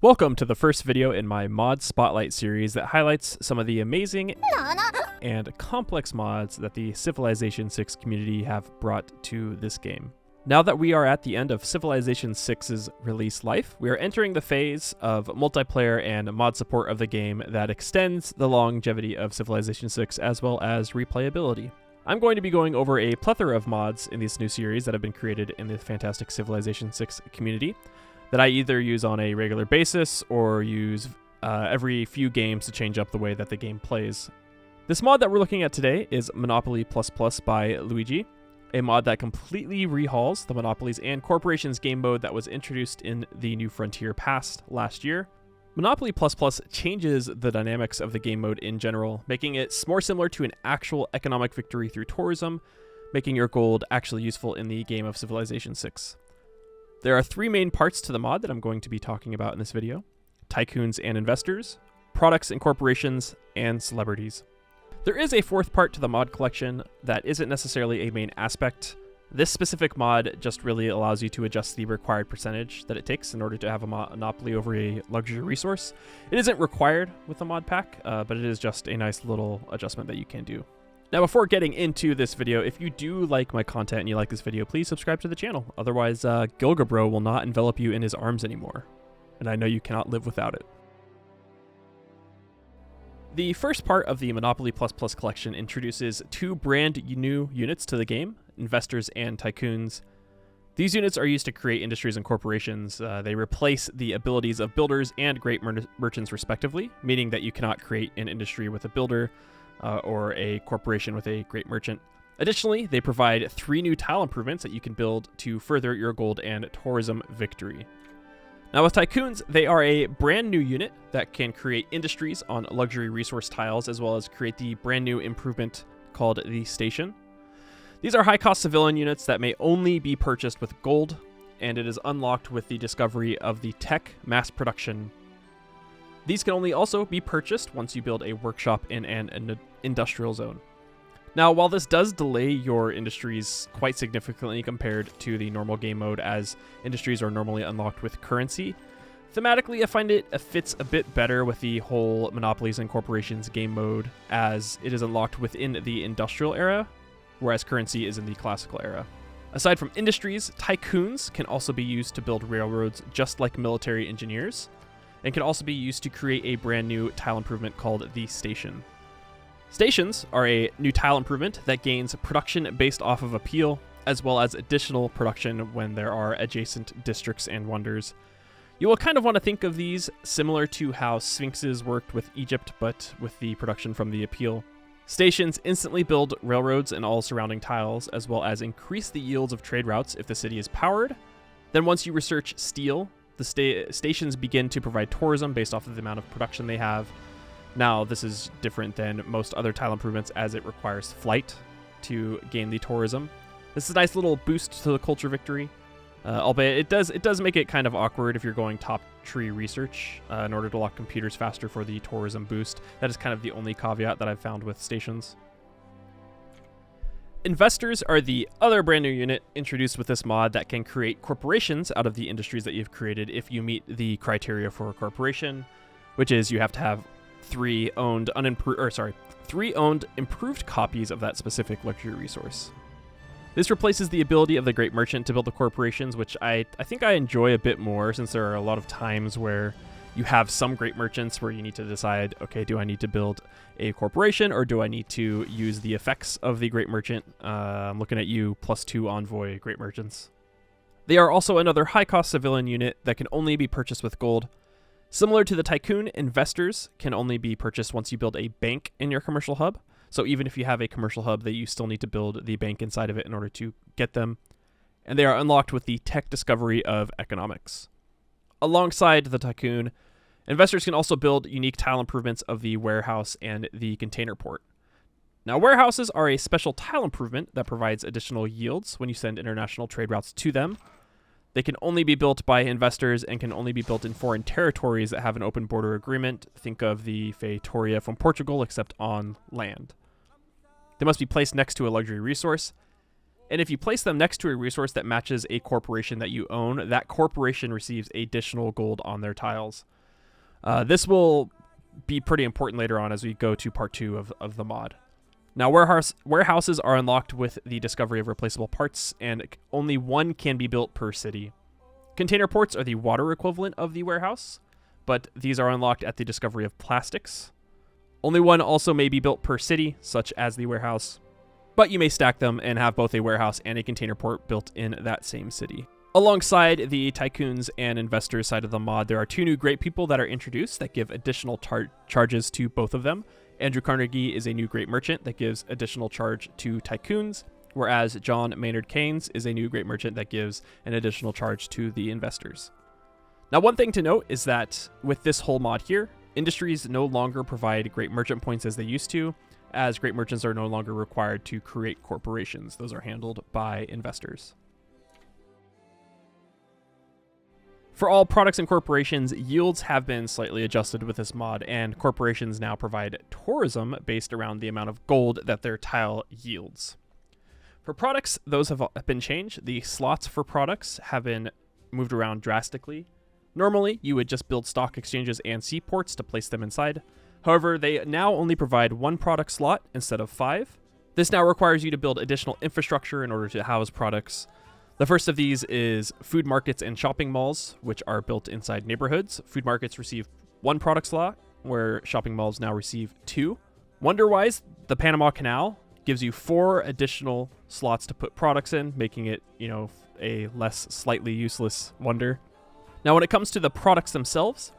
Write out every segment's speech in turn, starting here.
Welcome to the first video in my mod spotlight series that highlights some of the amazing and complex mods that the Civilization 6 community have brought to this game. Now that we are at the end of Civilization 6's release life, we are entering the phase of multiplayer and mod support of the game that extends the longevity of Civilization 6 as well as replayability. I'm going to be going over a plethora of mods in this new series that have been created in the fantastic Civilization 6 community that I either use on a regular basis or use every few games to change up the way that the game plays. This mod that we're looking at today is Monopoly++ by Leugi, a mod that completely rehauls the Monopolies and Corporations game mode that was introduced in the New Frontier Pass last year. Monopoly++ changes the dynamics of the game mode in general, making it more similar to an actual economic victory through tourism, making your gold actually useful in the game of Civilization 6. There are three main parts to the mod that I'm going to be talking about in this video: Tycoons and Investors, Products and Corporations, and Celebrities. There is a fourth part to the mod collection that isn't necessarily a main aspect. This specific mod just really allows you to adjust the required percentage that it takes in order to have a monopoly over a luxury resource. It isn't required with the mod pack, but it is just a nice little adjustment that you can do. Now, before getting into this video, if you do like my content and you like this video, please subscribe to the channel. Otherwise, Gilgabro will not envelop you in his arms anymore. And I know you cannot live without it. The first part of the Monopoly++ collection introduces two brand new units to the game, Investors and Tycoons. These units are used to create industries and corporations. They replace the abilities of builders and great merchants respectively, meaning that you cannot create an industry with a builder or a corporation with a great merchant. Additionally, they provide three new tile improvements that you can build to further your gold and tourism victory. Now with Tycoons, they are a brand new unit that can create industries on luxury resource tiles, as well as create the brand new improvement called the Station. These are high-cost civilian units that may only be purchased with gold, and it is unlocked with the discovery of the tech mass production. These can only also be purchased once you build a workshop in an industrial zone. Now, while this does delay your industries quite significantly compared to the normal game mode, as industries are normally unlocked with currency, thematically I find it fits a bit better with the whole Monopolies and Corporations game mode, as it is unlocked within the industrial era, whereas currency is in the classical era. Aside from industries, Tycoons can also be used to build railroads just like military engineers, and can also be used to create a brand new tile improvement called the Station. Stations are a new tile improvement that gains production based off of appeal, as well as additional production when there are adjacent districts and wonders. You will kind of want to think of these similar to how Sphinxes worked with Egypt, but with the production from the appeal. Stations instantly build railroads and all surrounding tiles, as well as increase the yields of trade routes if the city is powered. Then once you research steel, the stations begin to provide tourism based off of the amount of production they have. Now, this is different than most other tile improvements, as it requires flight to gain the tourism. This is a nice little boost to the culture victory, albeit it does make it kind of awkward if you're going top tree research in order to lock computers faster for the tourism boost. That is kind of the only caveat that I've found with stations. Investors are the other brand new unit introduced with this mod that can create corporations out of the industries that you've created if you meet the criteria for a corporation, which is you have to have three owned improved copies of that specific luxury resource. This replaces the ability of the great merchant to build the corporations, which I think I enjoy a bit more, since there are a lot of times where you have some great merchants where you need to decide, okay, do I need to build a corporation or do I need to use the effects of the great merchant? I'm looking at you, +2 envoy great merchants. They are also another high-cost civilian unit that can only be purchased with gold. Similar to the Tycoon, Investors can only be purchased once you build a bank in your commercial hub. So even if you have a commercial hub, that you still need to build the bank inside of it in order to get them. And they are unlocked with the tech discovery of economics. Alongside the Tycoon, Investors can also build unique tile improvements of the warehouse and the container port. Now, warehouses are a special tile improvement that provides additional yields when you send international trade routes to them. They can only be built by investors and can only be built in foreign territories that have an open border agreement. Think of the Feitoria from Portugal, except on land. They must be placed next to a luxury resource. And if you place them next to a resource that matches a corporation that you own, that corporation receives additional gold on their tiles. This will be pretty important later on as we go to part 2 of the mod. Now, warehouses are unlocked with the discovery of replaceable parts, and only one can be built per city. Container ports are the water equivalent of the warehouse, but these are unlocked at the discovery of plastics. Only one also may be built per city, such as the warehouse, but you may stack them and have both a warehouse and a container port built in that same city. Alongside the Tycoons and Investors side of the mod, there are 2 new great people that are introduced that give additional charges to both of them. Andrew Carnegie is a new great merchant that gives additional charge to Tycoons, whereas John Maynard Keynes is a new great merchant that gives an additional charge to the Investors. Now, one thing to note is that with this whole mod here, industries no longer provide great merchant points as they used to, as great merchants are no longer required to create corporations. Those are handled by investors. For all products and corporations, yields have been slightly adjusted with this mod, and corporations now provide tourism based around the amount of gold that their tile yields. For products, those have been changed. The slots for products have been moved around drastically. Normally, you would just build stock exchanges and seaports to place them inside. However, they now only provide 1 product slot instead of 5. This now requires you to build additional infrastructure in order to house products. The first of these is food markets and shopping malls, which are built inside neighborhoods. Food markets receive 1 product slot, where shopping malls now receive 2. Wonder-wise, the Panama Canal gives you 4 additional slots to put products in, making it, a less slightly useless wonder. Now, when it comes to the products themselves,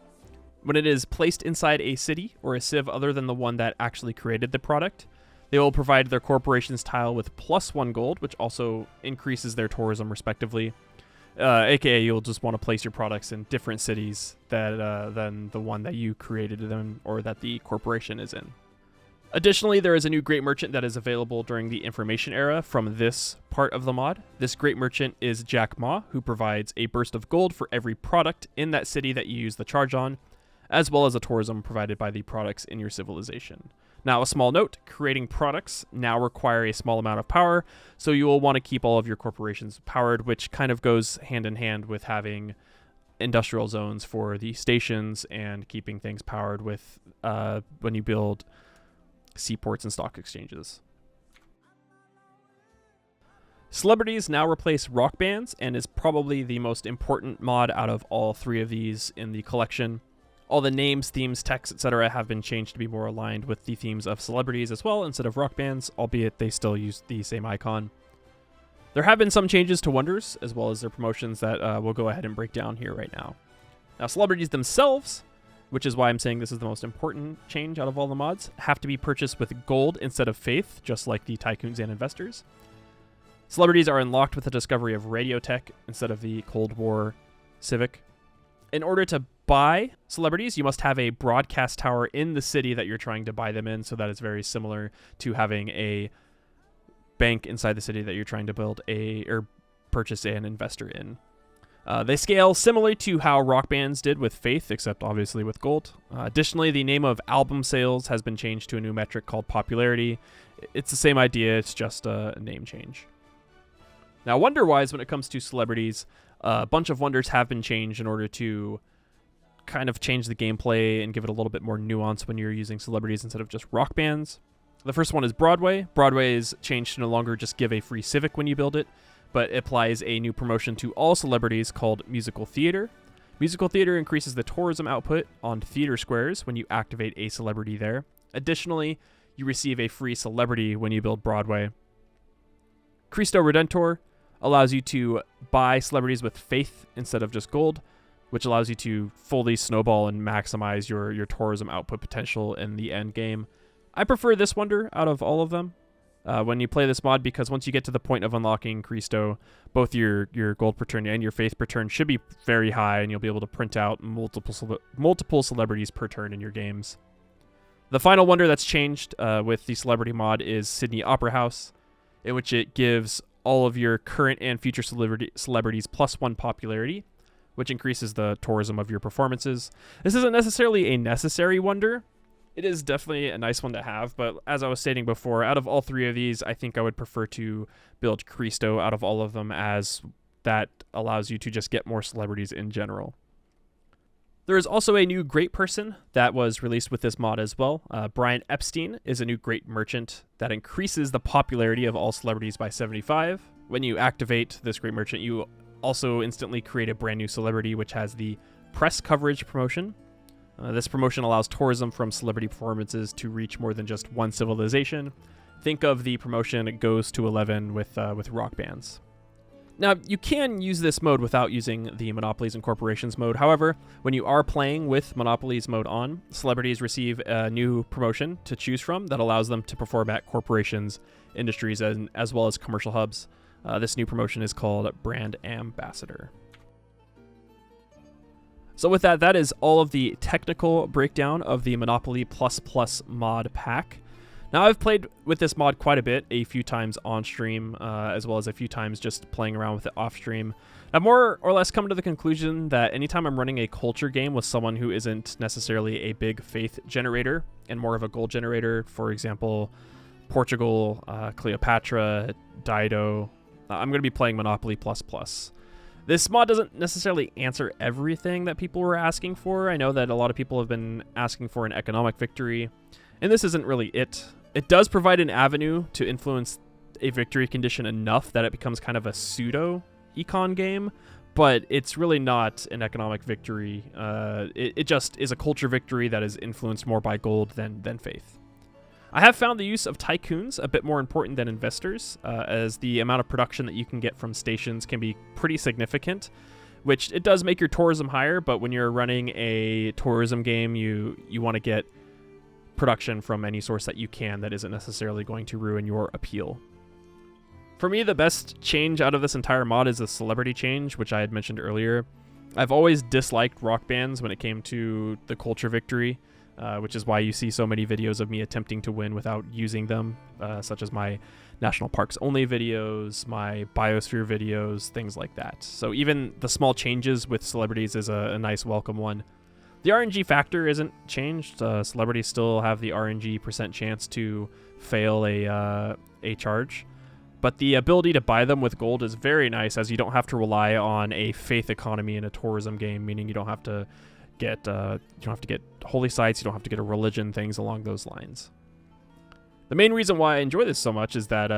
when it is placed inside a city or a civ other than the one that actually created the product, they will provide their corporation's tile with +1 gold, which also increases their tourism respectively. AKA, you'll just want to place your products in different cities than the one that you created them or that the corporation is in. Additionally, there is a new great merchant that is available during the information era from this part of the mod. This great merchant is Jack Ma, who provides a burst of gold for every product in that city that you use the charge on, as well as a tourism provided by the products in your civilization. Now, a small note, creating products now require a small amount of power, so you will want to keep all of your corporations powered, which kind of goes hand in hand with having industrial zones for the stations and keeping things powered with when you build seaports and stock exchanges. Celebrities now replace rock bands and is probably the most important mod out of all 3 of these in the collection. All the names, themes, texts, etc. have been changed to be more aligned with the themes of celebrities as well instead of rock bands, albeit they still use the same icon. There have been some changes to wonders as well as their promotions that we'll go ahead and break down here right now. Now, celebrities themselves, which is why I'm saying this is the most important change out of all the mods, have to be purchased with gold instead of faith, just like the Tycoons and Investors. Celebrities are unlocked with the discovery of radio tech instead of the Cold War Civic. In order to buy celebrities, you must have a broadcast tower in the city that you're trying to buy them in, so that is very similar to having a bank inside the city that you're trying to build or purchase an investor in. They scale similarly to how rock bands did with faith, except obviously with gold. Additionally, the name of album sales has been changed to a new metric called popularity. It's the same idea, it's just a name change. Now, wonder-wise, when it comes to celebrities, a bunch of wonders have been changed in order to kind of change the gameplay and give it a little bit more nuance when you're using celebrities instead of just rock bands. The first one is Broadway. Broadway is changed to no longer just give a free civic when you build it, but applies a new promotion to all celebrities called Musical Theater. Musical Theater increases the tourism output on theater squares when you activate a celebrity there. Additionally, you receive a free celebrity when you build Broadway. Cristo Redentor allows you to buy celebrities with faith instead of just gold, which allows you to fully snowball and maximize your tourism output potential in the end game. I prefer this wonder out of all of them when you play this mod, because once you get to the point of unlocking Cristo, both your gold per turn and your faith per turn should be very high, and you'll be able to print out multiple celebrities per turn in your games. The final wonder that's changed with the celebrity mod is Sydney Opera House, in which it gives all of your current and future celebrities +1 popularity, which increases the tourism of your performances. This isn't necessarily a necessary wonder. It is definitely a nice one to have, but as I was stating before, out of all three of these, I think I would prefer to build Cristo out of all of them, as that allows you to just get more celebrities in general. There is also a new great person that was released with this mod as well. Brian Epstein is a new great merchant that increases the popularity of all celebrities by 75. When you activate this great merchant, you also instantly create a brand new celebrity, which has the press coverage promotion. This promotion allows tourism from celebrity performances to reach more than just one civilization. Think of the promotion it goes to 11 with rock bands. Now, you can use this mode without using the Monopolies and Corporations mode. However, when you are playing with Monopolies mode on, celebrities receive a new promotion to choose from that allows them to perform at corporations, industries, as well as commercial hubs. This new promotion is called Brand Ambassador. So with that, that is all of the technical breakdown of the Monopoly Plus Plus mod pack. Now, I've played with this mod quite a bit, a few times on stream, as well as a few times just playing around with it off stream. I've more or less come to the conclusion that anytime I'm running a culture game with someone who isn't necessarily a big faith generator and more of a gold generator, for example, Portugal, Cleopatra, Dido, I'm going to be playing Monopoly Plus Plus. This mod doesn't necessarily answer everything that people were asking for. I know that a lot of people have been asking for an economic victory, and this isn't really it. It does provide an avenue to influence a victory condition enough that it becomes kind of a pseudo-econ game, but it's really not an economic victory. It just is a culture victory that is influenced more by gold than faith. I have found the use of Tycoons a bit more important than Investors, as the amount of production that you can get from stations can be pretty significant, which it does make your tourism higher, but when you're running a tourism game, you want to get production from any source that you can that isn't necessarily going to ruin your appeal. For me, the best change out of this entire mod is the celebrity change, which I had mentioned earlier. I've always disliked rock bands when it came to the culture victory, which is why you see so many videos of me attempting to win without using them, such as my national parks only videos, my biosphere videos, things like that. So even the small changes with celebrities is a nice welcome one. The RNG factor isn't changed. Celebrities still have the RNG % chance to fail a charge, but the ability to buy them with gold is very nice, as you don't have to rely on a faith economy in a tourism game, meaning you don't have to get holy sites, you don't have to get a religion, things along those lines. The main reason why I enjoy this so much is that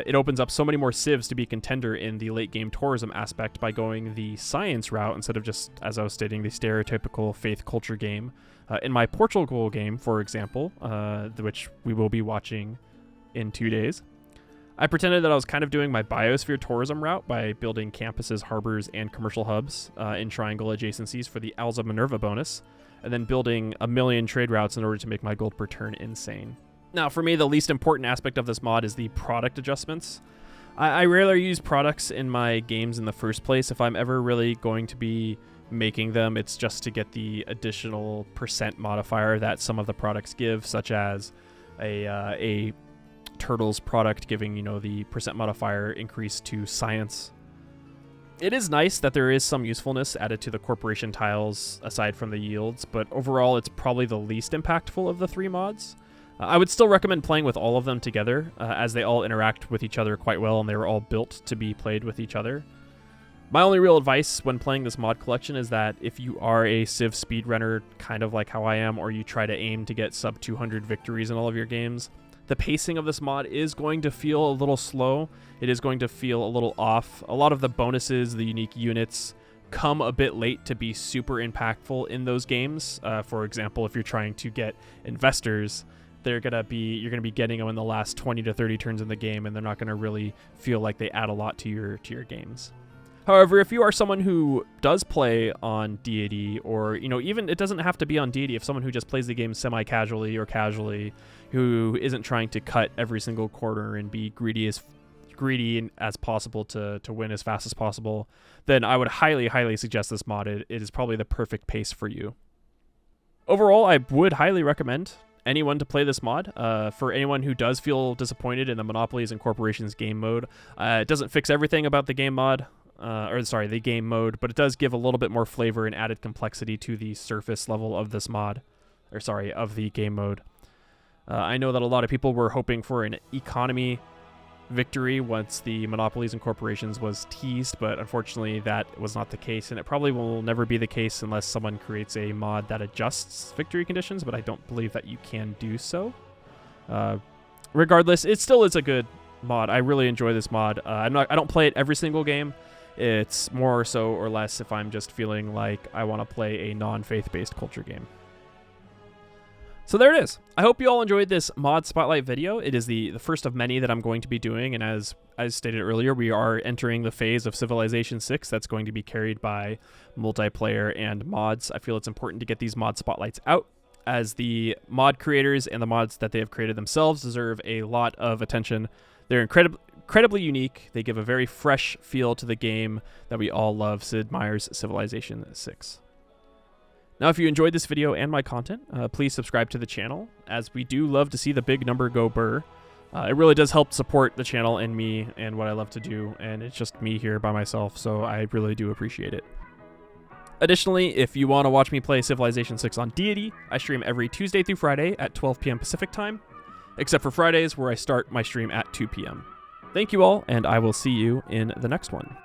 it opens up so many more civs to be contender in the late game tourism aspect by going the science route instead of just, as I was stating, the stereotypical faith culture game. In my Portugal game, for example, which we will be watching in 2 days, I pretended that I was kind of doing my biosphere tourism route by building campuses, harbors, and commercial hubs in triangle adjacencies for the Owls of Minerva bonus, and then building a million trade routes in order to make my gold per turn insane. Now, for me, the least important aspect of this mod is the product adjustments. I rarely use products in my games in the first place. If I'm ever really going to be making them, it's just to get the additional % modifier that some of the products give, such as a Turtles product giving, the % modifier increase to science. It is nice that there is some usefulness added to the corporation tiles aside from the yields, but overall it's probably the least impactful of the 3 mods. I would still recommend playing with all of them together, as they all interact with each other quite well and they were all built to be played with each other. My only real advice when playing this mod collection is that if you are a Civ speedrunner, kind of like how I am, or you try to aim to get sub 200 victories in all of your games, the pacing of this mod is going to feel a little slow. It is going to feel a little off. A lot of the bonuses, the unique units, come a bit late to be super impactful in those games. For example, if you're trying to get Investors, you're gonna be getting them in the last 20 to 30 turns in the game, and they're not gonna really feel like they add a lot to your games. However, if you are someone who does play on deity, or even it doesn't have to be on deity, if someone who just plays the game semi-casually or casually, who isn't trying to cut every single corner and be greedy as possible to win as fast as possible, then I would highly suggest this mod. It is probably the perfect pace for you. Overall, I would highly recommend anyone to play this mod. For anyone who does feel disappointed in the Monopolies and Corporations game mode, it doesn't fix everything about the game mod. The game mode, but it does give a little bit more flavor and added complexity to the surface level of this mod. of the game mode. I know that a lot of people were hoping for an economy victory once the monopolies and corporations was teased, but unfortunately that was not the case, and it probably will never be the case unless someone creates a mod that adjusts victory conditions, but I don't believe that you can do so. Regardless, it still is a good mod. I really enjoy this mod. I don't play it every single game. It's more so or less if I'm just feeling like I want to play a non-faith-based culture game. So there it is. I hope you all enjoyed this mod spotlight video. It is the first of many that I'm going to be doing, and as stated earlier, we are entering the phase of Civilization 6 that's going to be carried by multiplayer and mods. I feel it's important to get these mod spotlights out, as the mod creators and the mods that they have created themselves deserve a lot of attention. They're incredibly unique. They give a very fresh feel to the game that we all love, Sid Meier's Civilization 6. Now, if you enjoyed this video and my content, please subscribe to the channel, as we do love to see the big number go burr. It really does help support the channel and me and what I love to do, and it's just me here by myself, so I really do appreciate it. Additionally, if you want to watch me play Civilization 6 on Deity, I stream every Tuesday through Friday at 12 p.m. Pacific time, except for Fridays where I start my stream at 2 p.m. Thank you all, and I will see you in the next one.